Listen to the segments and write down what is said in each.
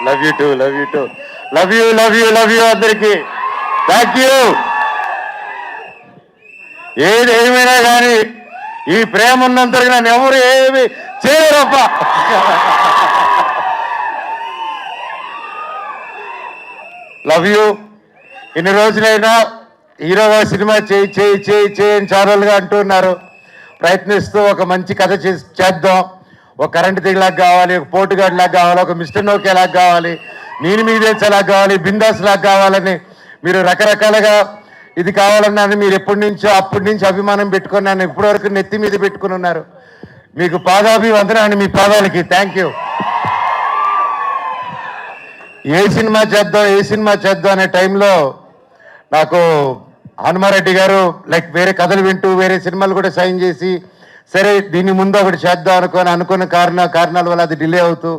Love you two love you two love you అందరికి thank you. ఏది ఏమైనా కానీ ఈ ప్రేమ ఉన్నంతగా నన్ను ఎవరు ఏమి చేయరప్ప. Love you. ఇన్ని రోజులైనా హీరోగా సినిమా చేయి చేయి చేయి చేయని ఛానల్గా అంటున్నారు. ప్రయత్నిస్తూ ఒక మంచి కథ చేద్దాం. ఒక కరెంటు తీగలాగా కావాలి, ఒక పోటుగాడ్ లాగా కావాలి, ఒక మిస్టర్ నోకే లాగా కావాలి, నేను మీదేలాగా కావాలి, బిందాస్ లాగా కావాలని మీరు రకరకాలుగా ఇది కావాలన్నాను. మీరు అప్పటి నుంచి అభిమానం పెట్టుకొని నన్ను ఇప్పటివరకు నెత్తి మీద పెట్టుకుని ఉన్నారు. మీకు పాదాభివందనాన్ని, మీ పాదాలకి థ్యాంక్ యూ. ఏ సినిమా చేద్దాం అనే టైంలో నాకు హనుమారెడ్డి గారు వేరే కథలు వింటూ వేరే సినిమాలు కూడా సైన్ చేసి, సరే దీన్ని ముందు ఒకటి చేద్దాం అనుకున్న కారణాల వల్ల అది డిలే అవుతూ,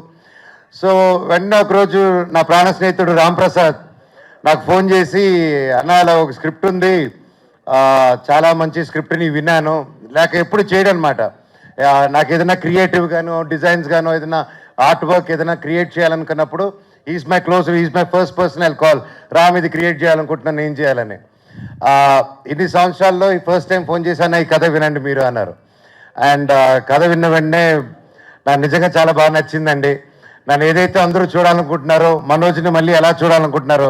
సో వెంటనే ఒకరోజు నా ప్రాణ స్నేహితుడు రాంప్రసాద్ నాకు ఫోన్ చేసి, అన్న అలా ఒక స్క్రిప్ట్ ఉంది, చాలా మంచి స్క్రిప్ట్ని విన్నాను, లేక ఎప్పుడు చేయడం అనమాట. నాకు ఏదైనా క్రియేటివ్ గాను డిజైన్స్ గాను ఏదైనా ఆర్ట్ వర్క్ ఏదైనా క్రియేట్ చేయాలనుకున్నప్పుడు is my first personal call, Ram ఇది క్రియేట్ చేయాలనుకుంటున్నాను, ఏం చేయాలని. ఇన్ని సంవత్సరాల్లో ఈ ఫస్ట్ టైం ఫోన్ చేశాను, ఈ కథ వినండి మీరు అన్నారు. అండ్ కథ విన్న వెంటనే నాకు నిజంగా చాలా బాగా నచ్చిందండి. నన్ను ఏదైతే అందరూ చూడాలనుకుంటున్నారో, మనోజ్ని మళ్ళీ ఎలా చూడాలనుకుంటున్నారో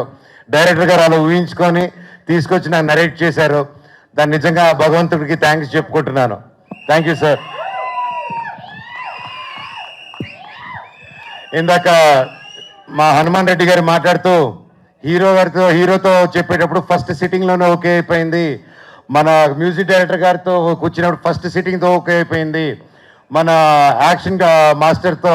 డైరెక్టర్ గారు అలా ఊహించుకొని తీసుకొచ్చి నాకు నరేట్ చేశారు. దాన్ని నిజంగా భగవంతుడికి థ్యాంక్స్ చెప్పుకుంటున్నాను. Thank you sir. ఇందాక మా హనుమాన్ రెడ్డి గారు మాట్లాడుతూ హీరోతో చెప్పేటప్పుడు ఫస్ట్ సిట్టింగ్లోనే ఓకే అయిపోయింది, మన మ్యూజిక్ డైరెక్టర్ గారితో కూర్చున్నప్పుడు ఫస్ట్ సిట్టింగ్తో ఓకే అయిపోయింది, మన యాక్షన్ మాస్టర్తో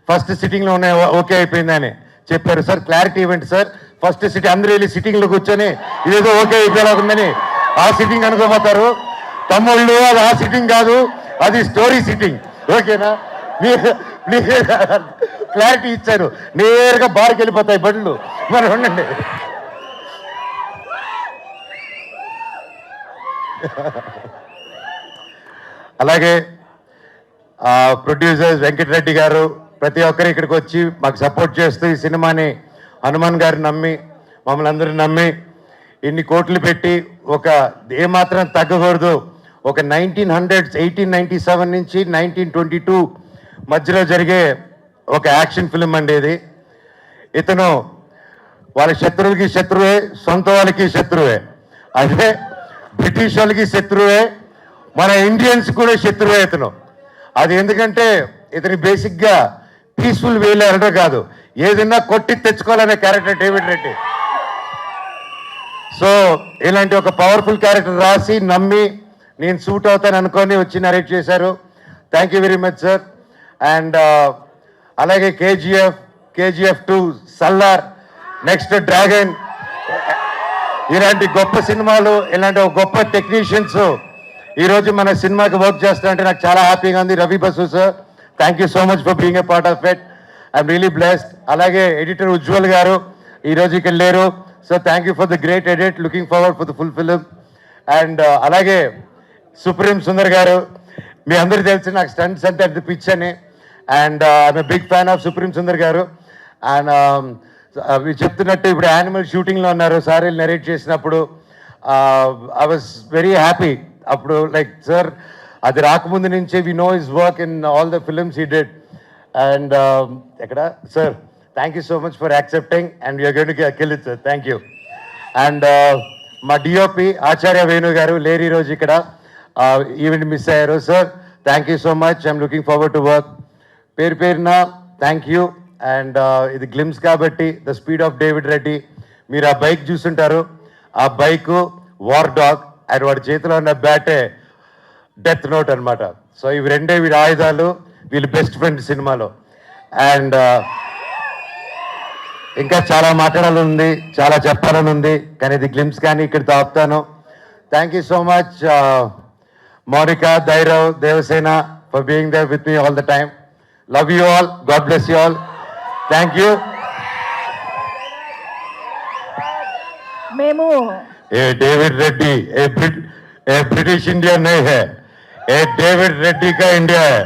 ఫస్ట్ సిట్టింగ్లోనే ఓకే అయిపోయింది అని చెప్పారు. సార్ క్లారిటీ ఇవ్వండి సార్. ఫస్ట్ సిట్టింగ్ అందరూ వెళ్ళి సిట్టింగ్లో కూర్చొని ఇదేదో ఓకే అయిపోయేలా ఉందని ఆ సిట్టింగ్ అనుకోపోతారు. తమ్ముళ్ళు అది ఆ సిట్టింగ్ కాదు, అది స్టోరీ సిట్టింగ్. ఓకేనా? మీరు క్లారిటీ ఇచ్చారు. నేరుగా బార్కి వెళ్ళిపోతాయి బండ్లు. మరి ఉండండి. అలాగే ప్రొడ్యూసర్స్ వెంకటరెడ్డి గారు ప్రతి ఒక్కరు ఇక్కడికి వచ్చి మాకు సపోర్ట్ చేస్తూ ఈ సినిమాని హనుమాన్ గారు నమ్మి మమ్మల్ని అందరూ నమ్మి ఇన్ని కోట్లు పెట్టి ఒక ఏమాత్రం తగ్గకూడదు. ఒక 1897 నుంచి 1922 మధ్యలో జరిగే ఒక యాక్షన్ ఫిల్మ్ అండి ఇది. ఇతను వాళ్ళ శత్రువులకి శత్రువే, సొంత వాళ్ళకి శత్రువే. అదే బ్రిటిష్ వాళ్ళకి శత్రువే, మన ఇండియన్స్ కూడా శత్రువే ఇతను. అది ఎందుకంటే ఇతని బేసిక్గా పీస్ఫుల్ వేలో వెళ్ళడం కాదు, ఏదైనా కొట్టి తెచ్చుకోవాలనే క్యారెక్టర్ డేవిడ్ రెడ్డి. సో ఇలాంటి ఒక పవర్ఫుల్ క్యారెక్టర్ రాసి నమ్మి నేను సూట్ అవుతాను అనుకొని వచ్చి నరేట్ చేశారు. Thank you very much sir. And అలాగే కేజీఎఫ్ 2, సల్లార్, నెక్స్ట్ డ్రాగన్, ఇలాంటి గొప్ప సినిమాలు, ఇలాంటి ఒక గొప్ప టెక్నీషియన్స్ ఈరోజు మన సినిమాకి వర్క్ చేస్తారంటే నాకు చాలా హ్యాపీగా ఉంది. Ravi Basu sir, thank you so much for being a part of it. I'm really blessed. అలాగే ఎడిటర్ ఉజ్వల్ గారు ఈరోజు ఇక్కడ లేరు. So thank you for the great edit, looking forward for the full film. And అలాగే సుప్రీం సుందర్ గారు, మీ అందరికీ తెలిసి నాకు స్టంట్స్ అంటే అంత పిచ్ అని. And I'm a big fan of Supreme Sundar గారు. అండ్ అవి చెప్తున్నట్టు ఇప్పుడు యానిమల్ షూటింగ్లో ఉన్నారు సార్ నరేట్ చేసినప్పుడు. I was very happy. అప్పుడు సార్ అది రాకముందు నుంచే we know his work in all the films he did. And ఎక్కడ sir, thank you so much for accepting and you're going to kill it sir. Thank you. And మా DOP Acharya Venu గారు లేరు ఈరోజు ఇక్కడ, ఈవెంట్ మిస్ అయ్యారు. Sir thank you so much, I'm looking forward to work. పేరున thank you. And ఇది glimpse కాబట్టి the speed of David Reddy, మీరు ఆ బైక్ చూస్తుంటారు, ఆ బైక్ వార్ డాగ్ అండ్ వాడి చేతిలో ఉన్న బ్యాటే డెత్ నోట్ అనమాట. సో ఇవి రెండే వీడి ఆయుధాలు, వీళ్ళు బెస్ట్ ఫ్రెండ్ సినిమాలో. అండ్ ఇంకా చాలా మాట్లాడాలని ఉంది, చాలా చెప్పాలని ఉంది, కానీ ఇది గ్లిమ్స్ కానీ ఇక్కడితో ఆపుతాను. Thank you so much Mounika, Dhairav, Devasena for being there with me all the time. Love you all, God bless you all. Thank you. మేము ఏ David Reddy a British India नहीं है, ये डेविड रेड्डी का इंडिया है.